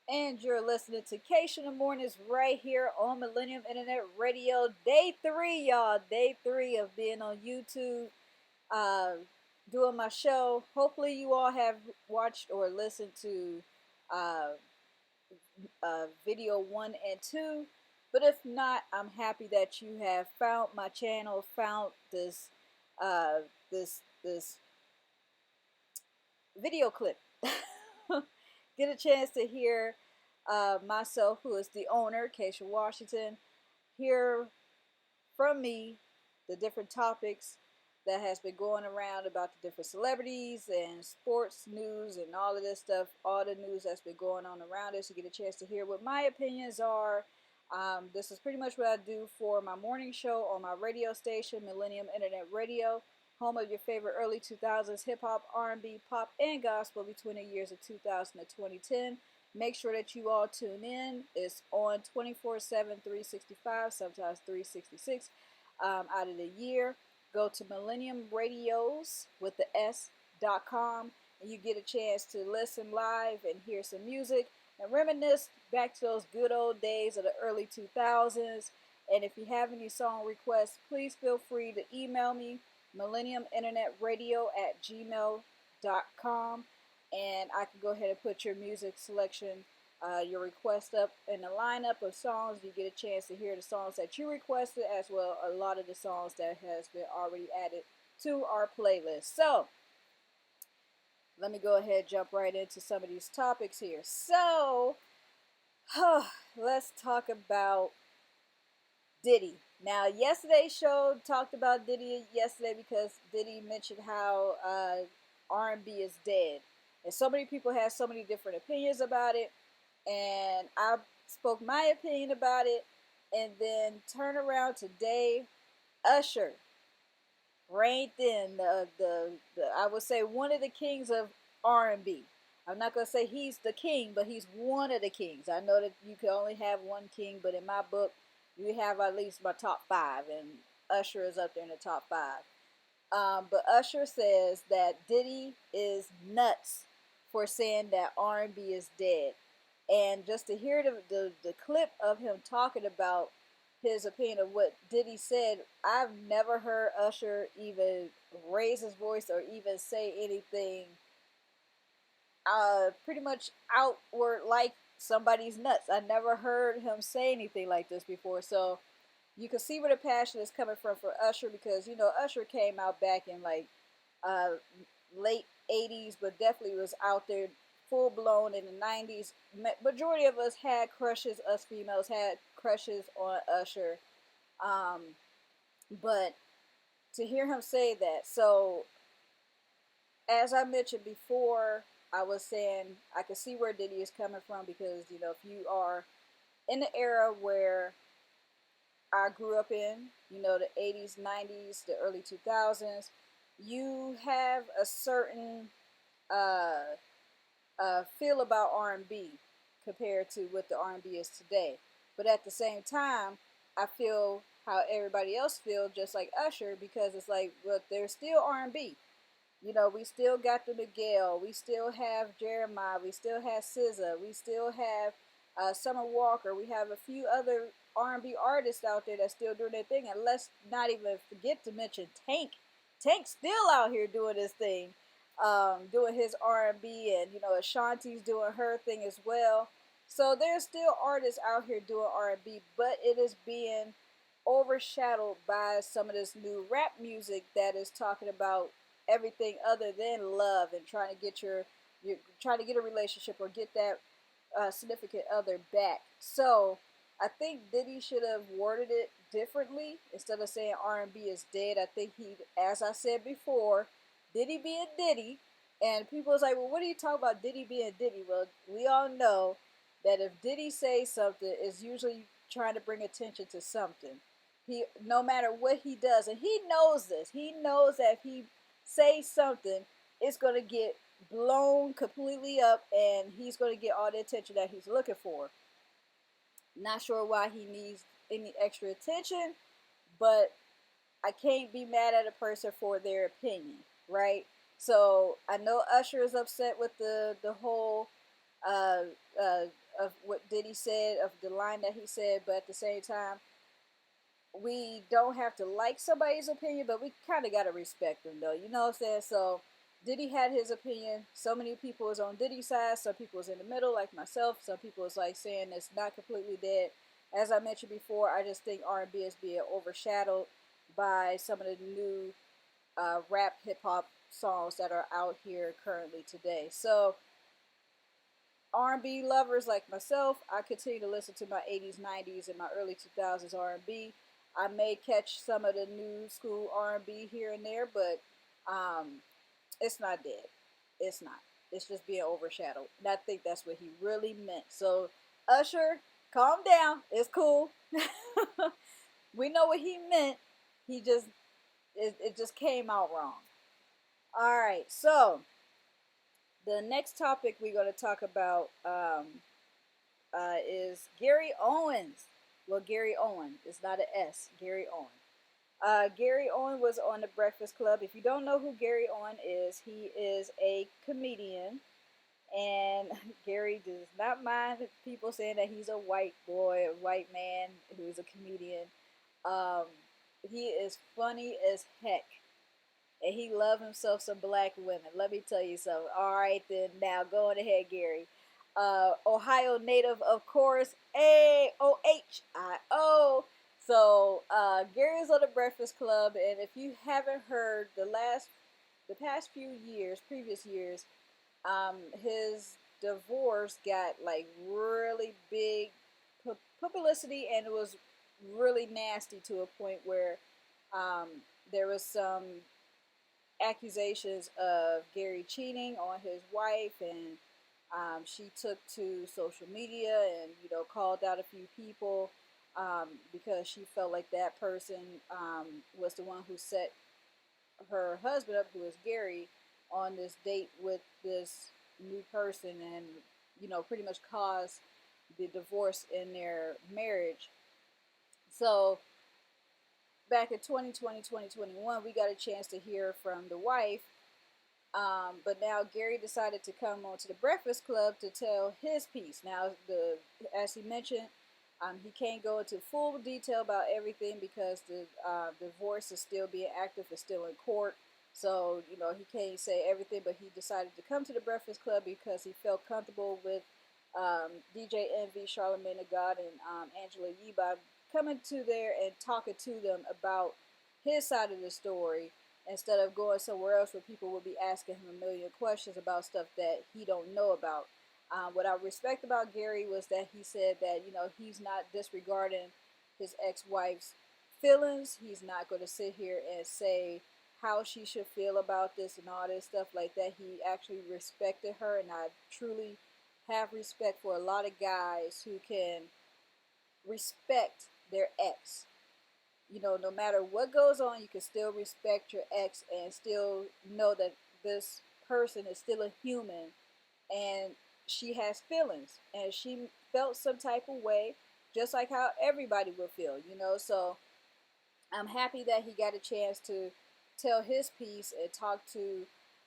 And you're listening to Kayshia In The Mornings right here on Millennium Internet Radio. Day 3, y'all. Day 3 of being on YouTube, uh, doing my show. Hopefully, you all have watched or listened to uh, video 1 and 2. But if not, I'm happy that you have found my channel, found uh, this video clip. Get a chance to hear myself, who is the owner, Kayshia Washington, hear from me the different topics that has been going around about the different celebrities and sports news and all of this stuff, all the news that's been going on around us. You get a chance to hear what my opinions are. This is pretty much what I do for my morning show on my radio station, Millennium Internet Radio, home of your favorite early 2000s hip hop, R&B, pop, and gospel between the years of 2000 and 2010. Make sure that you all tune in. It's on 24/7, 365, sometimes 366 out of the year. Go to Millennium Radios with the S.com and you get a chance to listen live and hear some music and reminisce back to those good old days of the early 2000s. And if you have any song requests, please feel free to email me, millenniuminternetradio@gmail.com, and I can go ahead and put your music selection, your request up in the lineup of songs. You get a chance to hear the songs that you requested, as well a lot of the songs that has been already added to our playlist. So let me go ahead and jump right into some of these topics here. So let's talk about Diddy. Now, yesterday's show talked about Diddy yesterday because Diddy mentioned how R&B is dead, and so many people have so many different opinions about it. And I spoke my opinion about it, and then turn around today, Usher reigned in the I would say one of the kings of R&B. I'm not gonna say he's the king, but he's one of the kings. I know that you can only have one king, but in my book, you have at least my top five, and Usher is up there in the top five. But Usher says that Diddy is nuts for saying that R&B is dead. And just to hear the clip of him talking about his opinion of what Diddy said, I've never heard Usher even raise his voice or even say anything pretty much outward like somebody's nuts. I never heard him say anything like this before. So you can see where the passion is coming from for Usher, because you know Usher came out back in like uh, late 80s, but definitely was out there full blown in the 90s. Majority of us had crushes, us females had crushes on Usher. Um, but to hear him say that, so as I mentioned before, I was saying I can see where Diddy is coming from, because you know, if you are in the era where I grew up in, you know, the 80s, 90s, the early 2000s, you have a certain uh, feel about R&B compared to what the R&B is today. But at the same time, I feel how everybody else feels, just like Usher, because it's like, well, there's still R&B. You know, we still got the Miguel, we still have Jeremiah, we still have SZA, we still have Summer Walker, we have a few other R&B artists out there that's still doing their thing, and let's not even forget to mention Tank. Tank's still out here doing his thing, doing his R&B, and you know Ashanti's doing her thing as well. So there's still artists out here doing R&B, but it is being overshadowed by some of this new rap music that is talking about everything other than love, and trying to get you're trying to get a relationship or get that significant other back. So I think Diddy should have worded it differently. Instead of saying R&B is dead, I think he, as I said before, Diddy being Diddy, and people was like, well, what are you talking about Diddy being Diddy? Well, we all know that if Diddy says something, it's usually trying to bring attention to something. He, no matter what he does, and he knows this, he knows that if he say something, it's going to get blown completely up, and he's going to get all the attention that he's looking for. Not sure why he needs any extra attention, but I can't be mad at a person for their opinion, right? So I know Usher is upset with the whole uh, uh, of what Diddy said, of the line that he said, but at the same time, we don't have to like somebody's opinion, but we kind of got to respect them, though. You know what I'm saying? So Diddy had his opinion. So many people is on Diddy's side. Some people is in the middle, like myself. Some people is like saying it's not completely dead. As I mentioned before, I just think R&B is being overshadowed by some of the new rap hip hop songs that are out here currently today. So R&B lovers like myself, I continue to listen to my 80s, 90s, and my early 2000s R&B. I may catch some of the new school R&B here and there, but um, it's not dead. It's not. It's just being overshadowed. And I think that's what he really meant. So, Usher, calm down. It's cool. We know what he meant. He just, it just came out wrong. All right. So, the next topic we're going to talk about is Gary Owens. Well, Gary Owen. It's not an S. Gary Owen. Gary Owen was on the Breakfast Club. If you don't know who Gary Owen is, he is a comedian. And Gary does not mind people saying that he's a white boy, a white man who's a comedian. Um, he is funny as heck. And he love himself some black women. Let me tell you something. All right, then. Now, go on ahead, Gary. Ohio native, of course. Ohio. So, Gary's on the Breakfast Club, and if you haven't heard the past few years, previous years, his divorce got like really big publicity, and it was really nasty to a point where um, there was some accusations of Gary cheating on his wife, and she took to social media and called out a few people because she felt like that person was the one who set her husband up, who is Gary, on this date with this new person, and pretty much caused the divorce in their marriage. So back in 2020, 2021, we got a chance to hear from the wife. But now Gary decided to come onto the Breakfast Club to tell his piece. Now, as he mentioned, he can't go into full detail about everything because the divorce is still being active, it's still in court. So, he can't say everything, but he decided to come to the Breakfast Club because he felt comfortable with DJ Envy, Charlamagne the God, and Angela Yee by coming to there and talking to them about his side of the story instead of going somewhere else where people will be asking him a million questions about stuff that he don't know about. What I respect about Gary was that he said that he's not disregarding his ex-wife's feelings. He's not going to sit here and say how she should feel about this and all this stuff like that. He actually respected her, and I truly have respect for a lot of guys who can respect their ex. No matter what goes on, you can still respect your ex and still know that this person is still a human, and she has feelings, and she felt some type of way, just like how everybody will feel. So I'm happy that he got a chance to tell his piece and talk to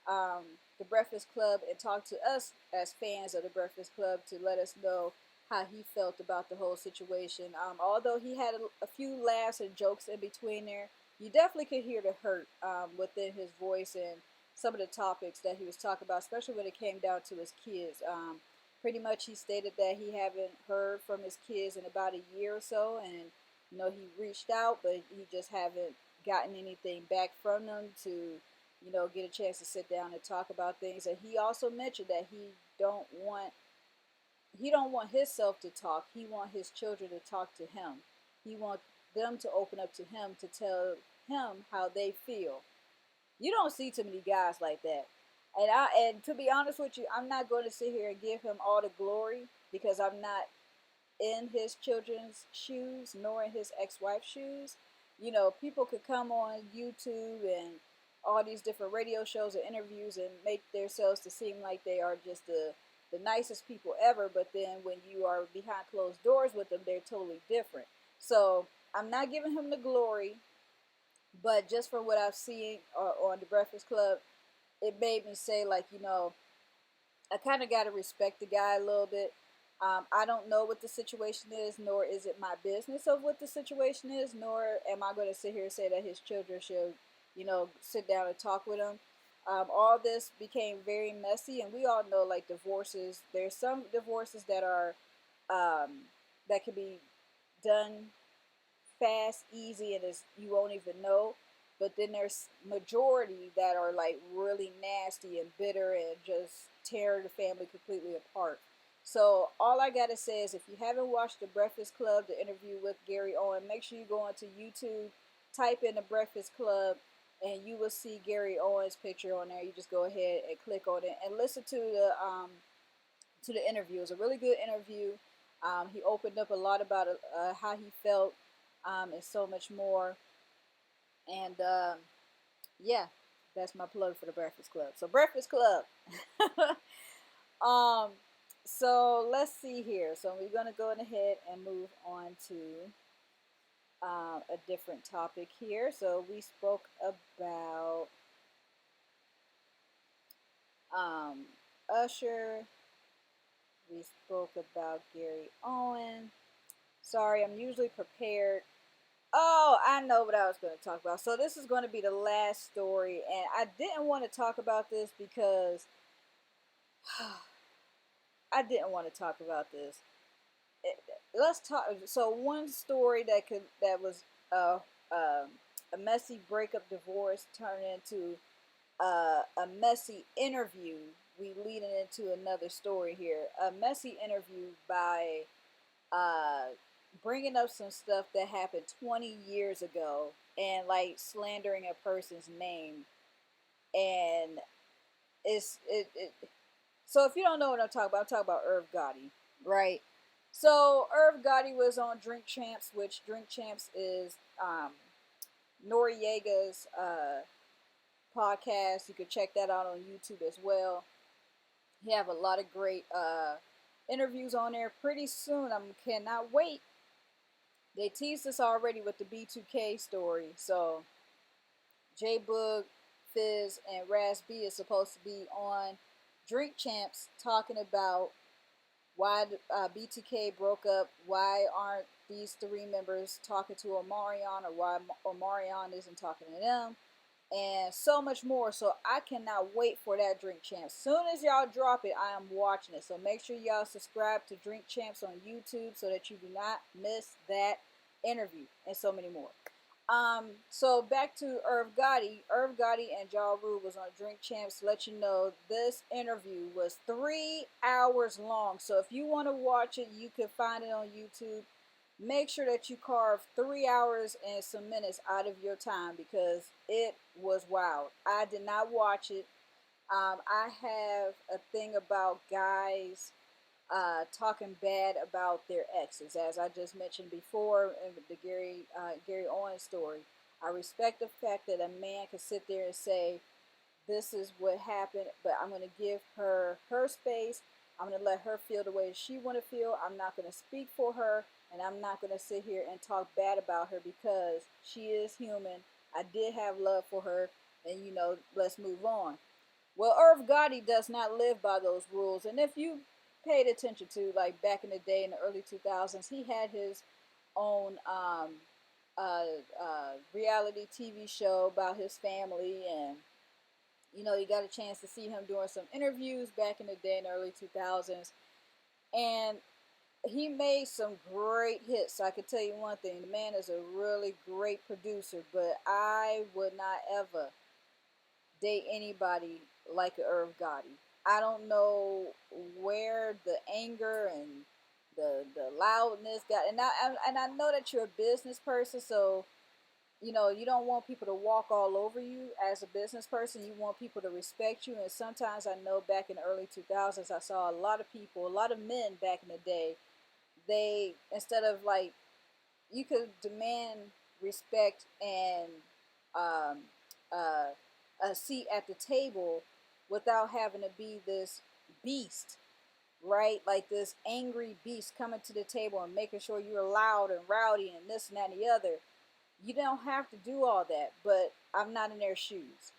um, the Breakfast Club and talk to us as fans of the Breakfast Club to let us know how he felt about the whole situation. Although he had a few laughs and jokes in between there, you definitely could hear the hurt within his voice and some of the topics that he was talking about, especially when it came down to his kids. Pretty much he stated that he haven't heard from his kids in about a year or so, and he reached out, but he just haven't gotten anything back from them to get a chance to sit down and talk about things. And he also mentioned that he don't want himself to talk. He want his children to talk to him. He want them to open up to him to tell him how they feel. You don't see too many guys like that. And to be honest with you, I'm not going to sit here and give him all the glory because I'm not in his children's shoes nor in his ex-wife's shoes. People could come on YouTube and all these different radio shows and interviews and make themselves to seem like they are just the nicest people ever, but then when you are behind closed doors with them, they're totally different. So I'm not giving him the glory, but just from what I've seen on the Breakfast Club, it made me say, like, I kind of got to respect the guy a little bit. I don't know what the situation is, nor is it my business of what the situation is, nor am I going to sit here and say that his children should, sit down and talk with him. All this became very messy, and we all know, like, divorces. There's some divorces that are that can be done fast, easy, and it's, you won't even know. But then there's majority that are like really nasty and bitter and just tear the family completely apart. So all I gotta say is, if you haven't watched The Breakfast Club, the interview with Gary Owen, make sure you go onto YouTube, type in The Breakfast Club, and you will see Gary Owen's picture on there. You just go ahead and click on it and listen to the interview. It was a really good interview. He opened up a lot about how he felt, and so much more. And yeah, that's my plug for the Breakfast Club. So Breakfast Club. um, so let's see here. So we're gonna go ahead and move on to a different topic here. So we spoke about um, Usher. We spoke about Gary Owen. Sorry, I'm usually prepared. Oh, I know what I was going to talk about. So this is going to be the last story, and I didn't want to talk about this because I didn't want to talk about this. Let's talk. So one story that was a messy breakup, divorce turned into a messy interview. We leading into another story here. A messy interview by uh, bringing up some stuff that happened 20 years ago and like slandering a person's name. And so if you don't know what I'm talking about Irv Gotti, right? So Irv Gotti was on Drink Champs, which Drink Champs is Noriega's podcast. You can check that out on YouTube as well. He have a lot of great interviews on there. Pretty soon, I cannot wait. They teased us already with the B2K story. So J Boog, Fizz, and Raz B is supposed to be on Drink Champs talking about why B2K broke up. Why aren't these three members talking to Omarion, or why Omarion isn't talking to them? And so much more. So I cannot wait for that Drink Champs. Soon as y'all drop it, I am watching it. So make sure y'all subscribe to Drink Champs on YouTube so that you do not miss that interview and so many more. So back to Irv Gotti. Irv Gotti and Ja Rule was on Drink Champs to let you know this interview was 3 hours long. So if you want to watch it, you can find it on YouTube. Make sure that you carve 3 hours and some minutes out of your time because it was wild. I did not watch it. I have a thing about guys talking bad about their exes, as I just mentioned before in the Gary Owens story. I respect the fact that a man can sit there and say, "This is what happened," but I'm going to give her her space. I'm going to let her feel the way she want to feel. I'm not going to speak for her, and I'm not going to sit here and talk bad about her because she is human. I did have love for her, and let's move on. Well, Irv Gotti does not live by those rules. And if you paid attention to, like, back in the day in the early 2000s, he had his own reality TV show about his family. And, you got a chance to see him doing some interviews back in the day in the early 2000s. And he made some great hits. I can tell you one thing. The man is a really great producer, but I would not ever date anybody like a Irv Gotti. I don't know where the anger and the loudness got, and I know that you're a business person, so you don't want people to walk all over you as a business person. You want people to respect you, and sometimes I know back in the early 2000s, I saw a lot of people, a lot of men back in the day. They, instead of, like, you could demand respect and um, uh, a seat at the table without having to be this beast, right? Like this angry beast coming to the table and making sure you're loud and rowdy and this and that and the other. You don't have to do all that, but I'm not in their shoes.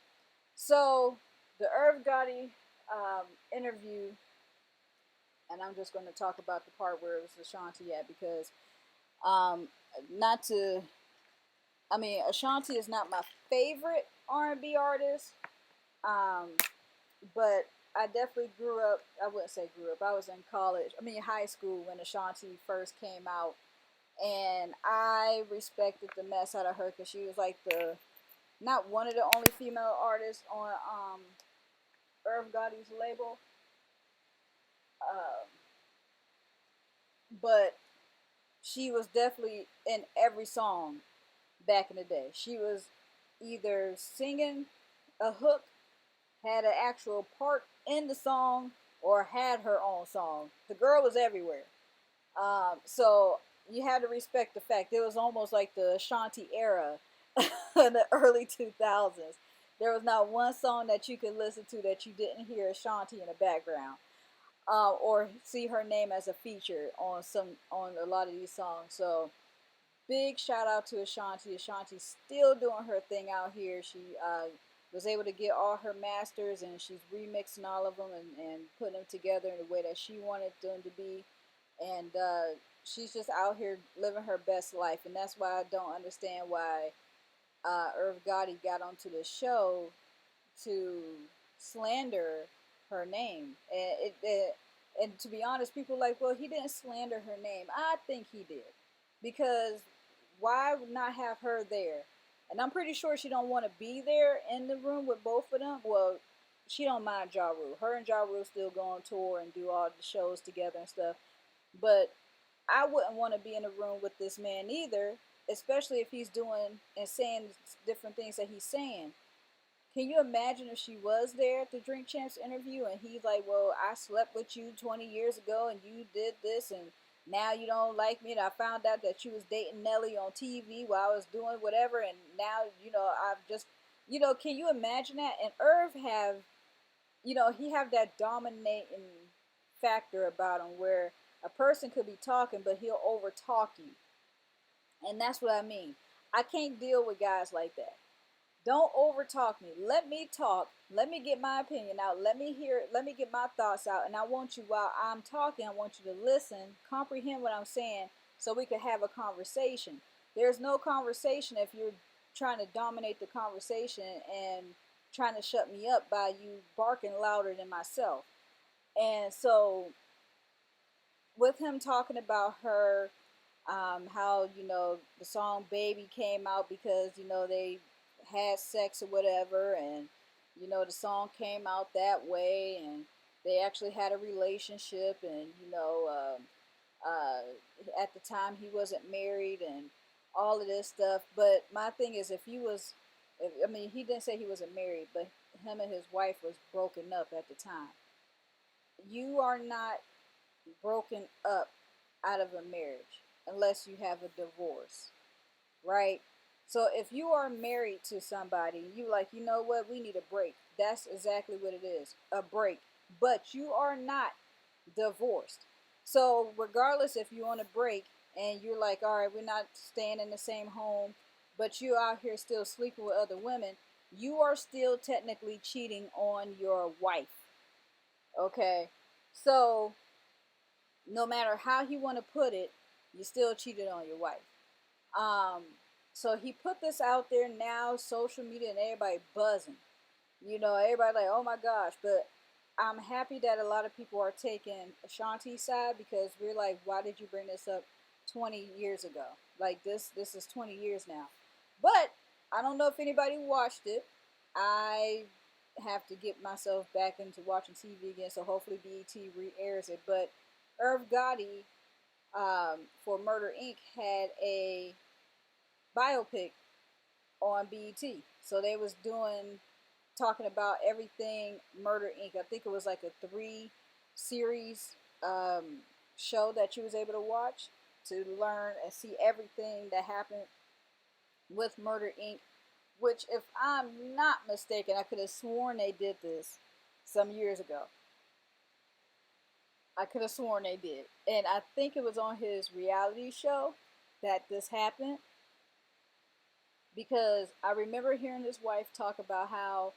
So the Irv Gotti interview, and I'm just going to talk about the part where it was Ashanti at because um, not to. I mean, Ashanti is not my favorite R&B artist, um, but I definitely grew up. I wouldn't say grew up. I was in college. I mean, high school when Ashanti first came out, and I respected the mess out of her because she was like the not one of the only female artists on Irv Gotti's label, uh, but she was definitely in every song back in the day. She was either singing a hook, had an actual part in the song, or had her own song. The girl was everywhere. So you had to respect the fact it was almost like the Ashanti era in the early 2000s. There was not one song that you could listen to that you didn't hear Ashanti in the background, or see her name as a feature on a lot of these songs. So big shout out to Ashanti. Ashanti's still doing her thing out here. She was able to get all her masters, and she's remixing all of them and putting them together in the way that she wanted them to be. And she's just out here living her best life. And that's why I don't understand why Irv Gotti got onto the show to slander her name. And to be honest, people are like, well, he didn't slander her name. I think he did, because why not have her there? And I'm pretty sure she don't want to be there in the room with both of them. Well, she don't mind Ja Rule. Her and Ja Rule still go on tour and do all the shows together and stuff. But I wouldn't want to be in a room with this man either, especially if he's doing and saying different things that he's saying. Can you imagine if she was there at the Drink Champs interview and he's like, well, I slept with you 20 years ago and you did this and now you don't like me, and I found out that you was dating Nelly on TV while I was doing whatever, and now, I've just, can you imagine that? And Irv have, he have that dominating factor about him where a person could be talking, but he'll over talk you. And that's what I mean. I can't deal with guys like that. Don't over talk me. Let me talk. Let me get my opinion out. Let me hear it. Let me get my thoughts out. And I want you, while I'm talking, I want you to listen, comprehend what I'm saying so we can have a conversation. There's no conversation if you're trying to dominate the conversation and trying to shut me up by you barking louder than myself. And so with him talking about her, how the song "Baby" came out because they had sex or whatever, and the song came out that way, and they actually had a relationship, and at the time he wasn't married, and all of this stuff. But my thing is, I mean, he didn't say he wasn't married, but him and his wife was broken up at the time. You are not broken up out of a marriage unless you have a divorce, right? So if you are married to somebody, you like, you know what, we need a break. That's exactly what it is, a break. But you are not divorced. So regardless if you want a break and you're like, all right, we're not staying in the same home, but you out here still sleeping with other women, you are still technically cheating on your wife. Okay? So no matter how you want to put it, you still cheated on your wife. Um, so he put this out there now, social media, and everybody buzzing. Everybody like, oh my gosh. But I'm happy that a lot of people are taking Ashanti's side, because we're like, why did you bring this up 20 years ago? Like this is 20 years now. But I don't know if anybody watched it. I have to get myself back into watching TV again, so hopefully BET re-airs it. But Irv Gotti, for Murder Inc. had a biopic on BET. So they was talking about everything Murder Inc. I think it was like a 3 series show that you was able to watch to learn and see everything that happened with Murder Inc. Which, if I'm not mistaken, I could have sworn they did this some years ago. I could have sworn they did. And I think it was on his reality show that this happened, because I remember hearing his wife talk about how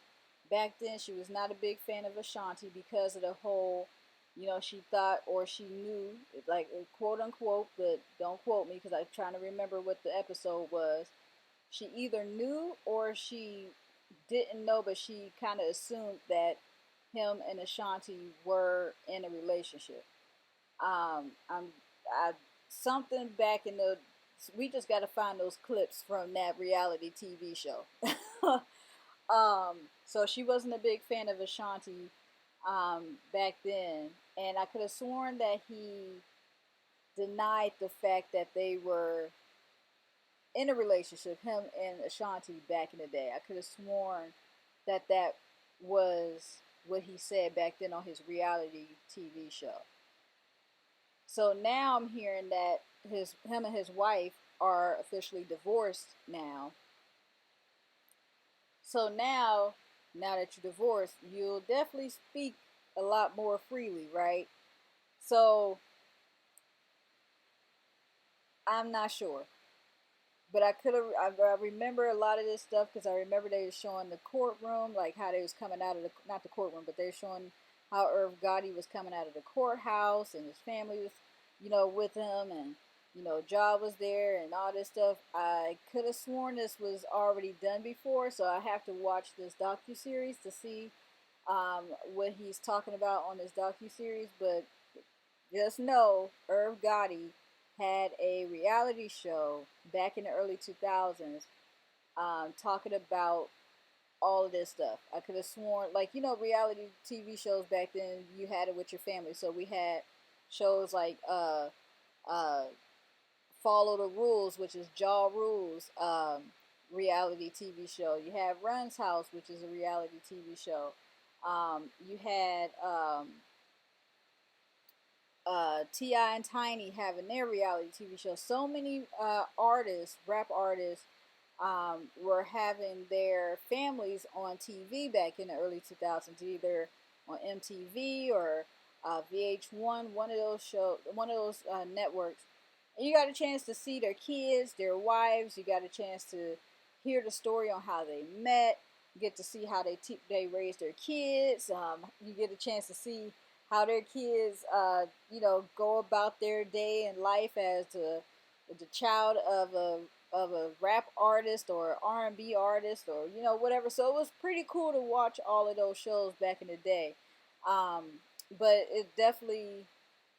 back then she was not a big fan of Ashanti because of the whole, she thought or she knew, like quote unquote, but don't quote me because I'm trying to remember what the episode was. She either knew or she didn't know, but she kind of assumed that him and Ashanti were in a relationship. I'm I something back in the we just got to find those clips from that reality TV show. So she wasn't a big fan of Ashanti back then, and I could have sworn that he denied the fact that they were in a relationship, him and Ashanti back in the day. I could have sworn that that was what he said back then on his reality TV show. So now I'm hearing that him and his wife are officially divorced now. So now that you're divorced, you'll definitely speak a lot more freely, right? So I'm not sure, but I could have. I remember a lot of this stuff because I remember they were showing the courtroom, like how they was coming out of the not the courtroom, but they were showing how Irv Gotti was coming out of the courthouse and his family was, with him, and Ja was there and all this stuff. I could have sworn this was already done before, so I have to watch this docu series to see what he's talking about on this docu series. But just know Irv Gotti had a reality show back in the early 2000s talking about all of this stuff. I could have sworn, like, reality TV shows back then, you had it with your family. So we had shows like uh, Follow the Rules, which is Jaw Rules reality TV show. You had Run's House, which is a reality TV show. You had T.I. and Tiny having their reality TV show. So many artists, rap artists, were having their families on TV back in the early 2000s, either on MTV or VH1, one of those networks. And you got a chance to see their kids, their wives. You got a chance to hear the story on how they met. You get to see how they raised their kids. You get a chance to see how their kids, go about their day in life as the child of a rap artist or R&B artist or whatever. So it was pretty cool to watch all of those shows back in the day. Um, but it definitely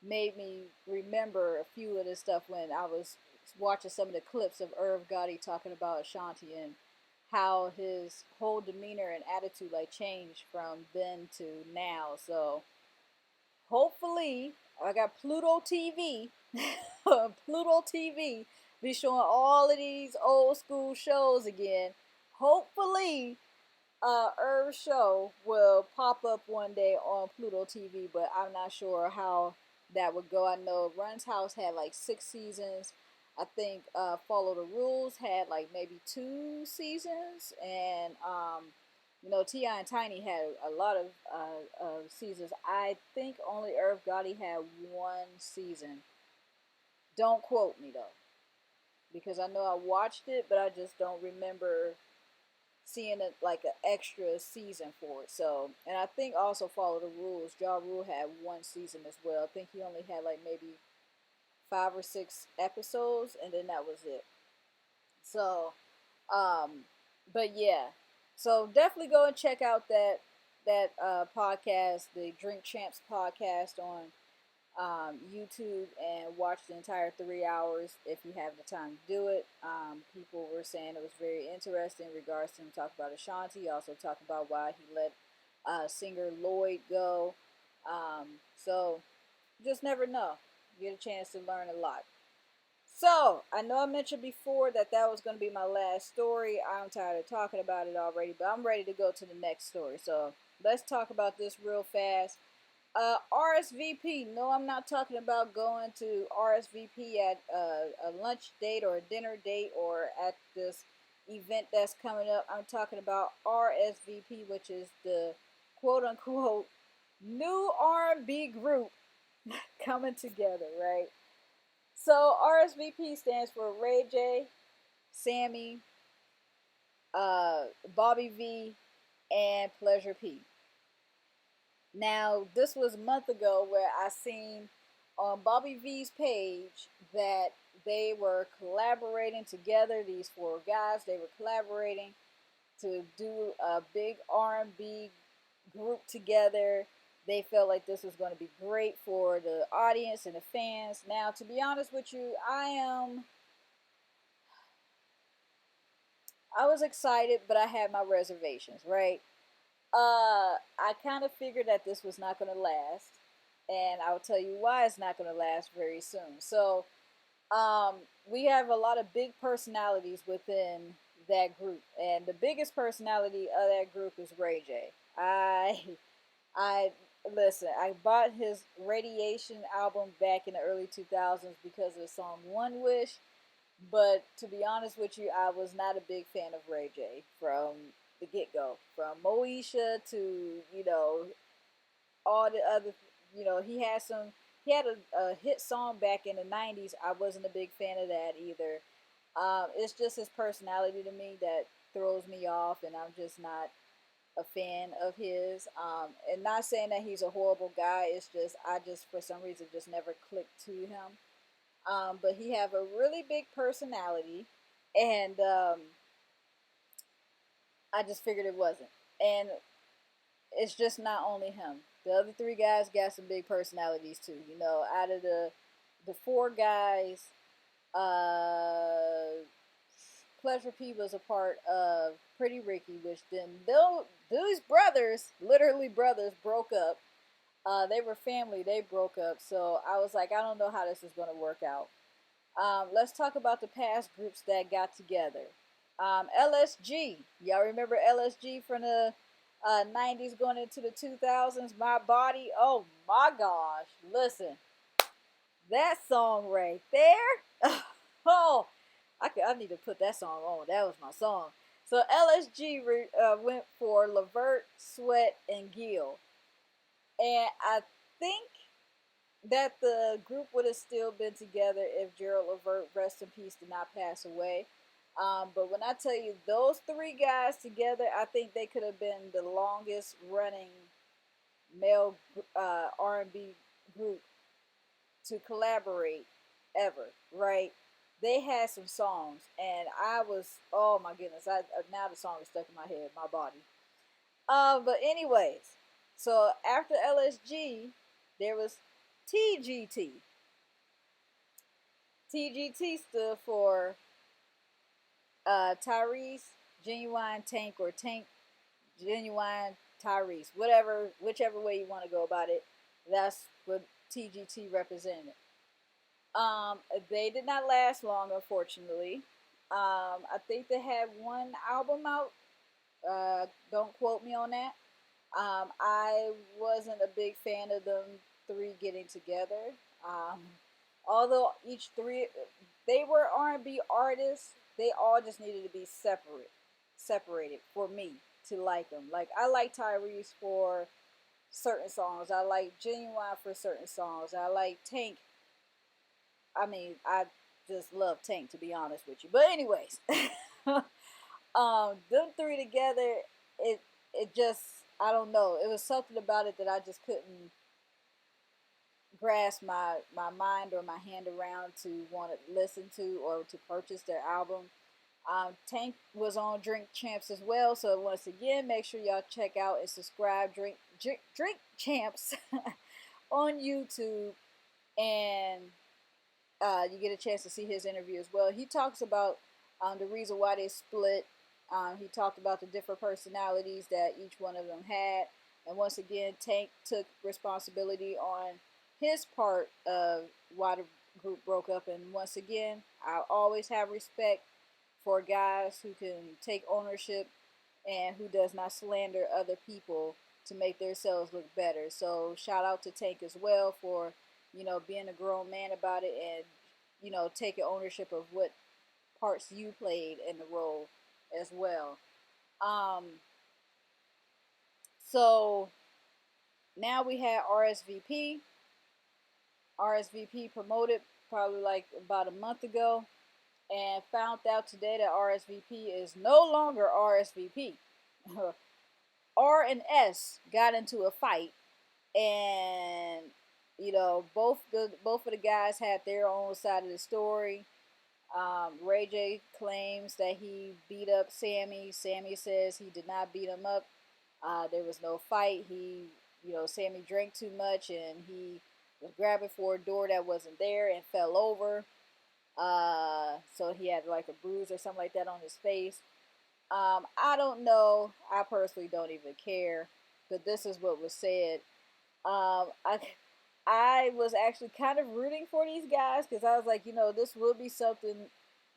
made me remember a few of the stuff when I was watching some of the clips of Irv Gotti talking about Ashanti and how his whole demeanor and attitude like changed from then to now. So hopefully, I got Pluto TV. Pluto TV be showing all of these old school shows again. Hopefully, Irv's show will pop up one day on Pluto TV, but I'm not sure how that would go. I know Run's House had like 6 seasons. I think Follow the Rules had like maybe 2 seasons, and T.I. and Tiny had a lot of seasons. I think only Irv Gotti had 1 season. Don't quote me though, because I know I watched it, but I just don't remember seeing it like an extra season for it. So, and I think also Follow the Rules. Ja Rule had 1 season as well. I think he only had like maybe 5 or 6 episodes, and then that was it. So, um, but yeah, so definitely go and check out that podcast, the Drink Champs podcast on YouTube, and watch the entire 3 hours if you have the time to do it. People were saying it was very interesting in regards to him talk about Ashanti, also talk about why he let singer Lloyd go. So just never know. You get a chance to learn a lot. So, I know I mentioned before that that was going to be my last story. I'm tired of talking about it already, but I'm ready to go to the next story. So, let's talk about this real fast. RSVP. No, I'm not talking about going to RSVP at a lunch date or a dinner date or at this event that's coming up. I'm talking about RSVP, which is the quote unquote new R&B group coming together, right? So RSVP stands for Ray J, Sammy, Bobby V, and Pleasure P. Now, this was a month ago where I seen on Bobby V's page that they were collaborating together. These four guys, they were collaborating to do a big R&B group together. They felt like this was going to be great for the audience and the fans. Now, to be honest with you, I was excited, but I had my reservations, right? I kind of figured that this was not going to last, and I'll tell you why it's not going to last very soon. So, um, we have a lot of big personalities within that group, and the biggest personality of that group is Ray J. I listen. I bought his Radiation album back in the early 2000s because of the song One Wish. But to be honest with you, I was not a big fan of Ray J from the get go. From Moesha to, all the other, he had a hit song back in the 90s. I wasn't a big fan of that either. It's just his personality to me that throws me off, and I'm just not a fan of his. And not saying that he's a horrible guy. It's just I just for some reason just never clicked to him. But he have a really big personality, and I just figured it wasn't. And it's just not only him. The other three guys got some big personalities too. Out of the four guys, uh, Pleasure P was a part of Pretty Ricky, which then these brothers, literally brothers, broke up. They were family. They broke up. So I was like, I don't know how this is going to work out. Let's talk about the past groups that got together. LSG. Y'all remember LSG from the 90s going into the 2000s? My Body. Oh my gosh. Listen, that song right there. Oh, I need to put that song on. That was my song. So LSG went for Levert, Sweat, and Gill. And I think that the group would have still been together if Gerald Levert, rest in peace, did not pass away. But when I tell you those three guys together, I think they could have been the longest running male R&B group to collaborate ever, right? They had some songs, and I was, oh my goodness, now the song is stuck in my head, my body. But anyways, so after LSG, there was TGT. TGT stood for Tyrese, Genuine Tank, or Tank, Genuine Tyrese. Whatever, whichever way you want to go about it, that's what TGT represented. Um, they did not last long, unfortunately. I think they had one album out. Don't quote me on that. I wasn't a big fan of them three getting together. Um, although each three, they were R&B artists, they all just needed to be separated for me to like them. Like I like Tyrese for certain songs. I like Genuine for certain songs. I like Tank. I mean, I just love Tank to be honest with you. But anyways, them three together, it it just I don't know. It was something about it that I just couldn't grasp my mind or my hand around to want to listen to or to purchase their album. Tank was on Drink Champs as well, so once again, make sure y'all check out and subscribe Drink Champs on YouTube, and you get a chance to see his interview as well. He talks about the reason why they split. He talked about the different personalities that each one of them had. And once again, Tank took responsibility on his part of why the group broke up. And once again, I always have respect for guys who can take ownership and who does not slander other people to make themselves look better. So shout out to Tank as well for, being a grown man about it and, taking ownership of what parts you played in the role as well. Um, so now we had RSVP. RSVP promoted probably like about a month ago, and found out today that RSVP is no longer RSVP. R and S got into a fight, and both of the guys had their own side of the story. Ray J claims that he beat up Sammy. Sammy says he did not beat him up. There was no fight. Sammy drank too much and he was grabbing for a door that wasn't there and fell over. So he had like a bruise or something like that on his face. I don't know. I personally don't even care. But this is what was said. I was actually kind of rooting for these guys because I was like, this will be something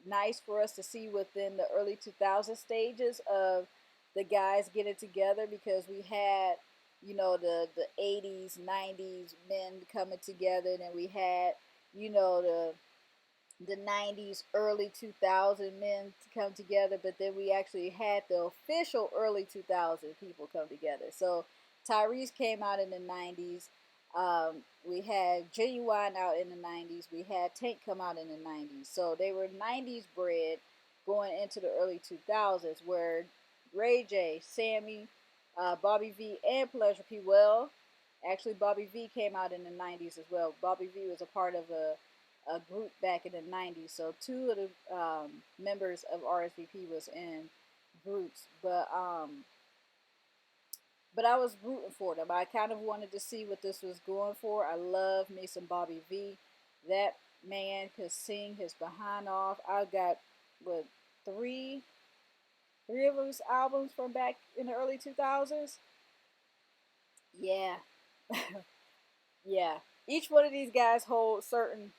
nice for us to see within the early 2000 stages of the guys getting together, because we had, the 80s, 90s men coming together, and then we had, the 90s, early 2000 men to come together, but then we actually had the official early 2000 people come together. So Tyrese came out in the 90s. We had Genuine out in the 90s. We had Tank come out in the 90s. So they were 90s bred going into the early 2000s, where Ray J, Sammy, Bobby V, and Pleasure P. Well, actually, Bobby V came out in the 90s as well. Bobby V was a part of a group back in the 90s. So two of the members of RSVP was in groups. But I was rooting for them. I kind of wanted to see what this was going for. I love me some Bobby V. That man could sing his behind off. I got, what, three of his albums from back in the early 2000s. Yeah. Yeah. Each one of these guys holds certain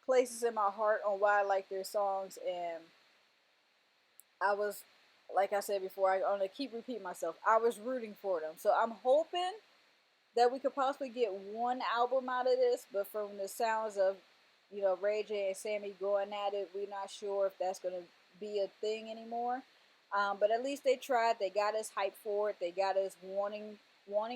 places in my heart on why I like their songs, and I was, like I said before, I'm gonna keep repeating myself. I was rooting for them, so I'm hoping that we could possibly get one album out of this. But from the sounds of, Ray J and Sammy going at it, we're not sure if that's gonna be a thing anymore. But at least they tried. They got us hyped for it. They got us wanting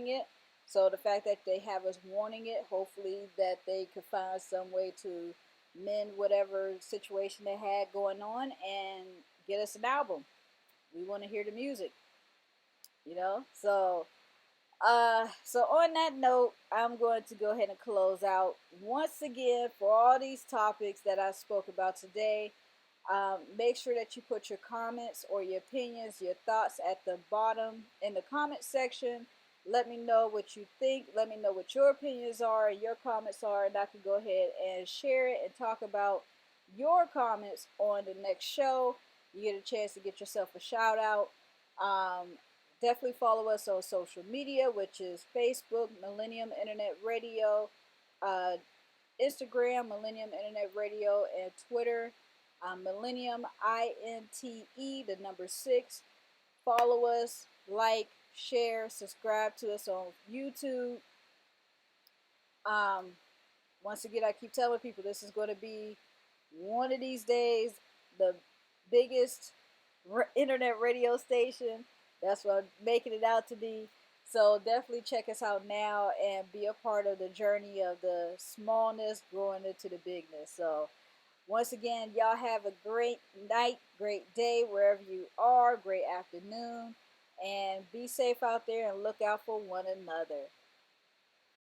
it. So the fact that they have us wanting it, hopefully that they could find some way to mend whatever situation they had going on and get us an album. We want to hear the music. So on that note, I'm going to go ahead and close out once again for all these topics that I spoke about today. Make sure that you put your comments or your opinions, your thoughts at the bottom in the comment section. Let me know what you think. Let me know what your opinions are and your comments are, and I can go ahead and share it and talk about your comments on the next show. You get a chance to get yourself a shout out. Um, Definitely follow us on social media, which is Facebook, Millennium Internet Radio, uh, Instagram, Millennium Internet Radio, and Twitter, Millennium INTE, the number 6. Follow us, like, share, subscribe to us on YouTube. Um, Once again, I keep telling people this is going to be one of these days the biggest internet radio station. That's what I'm making it out to be. So definitely check us out now and be a part of the journey of the smallness growing into the bigness. So once again, y'all have a great night, great day wherever you are, great afternoon, and be safe out there and look out for one another.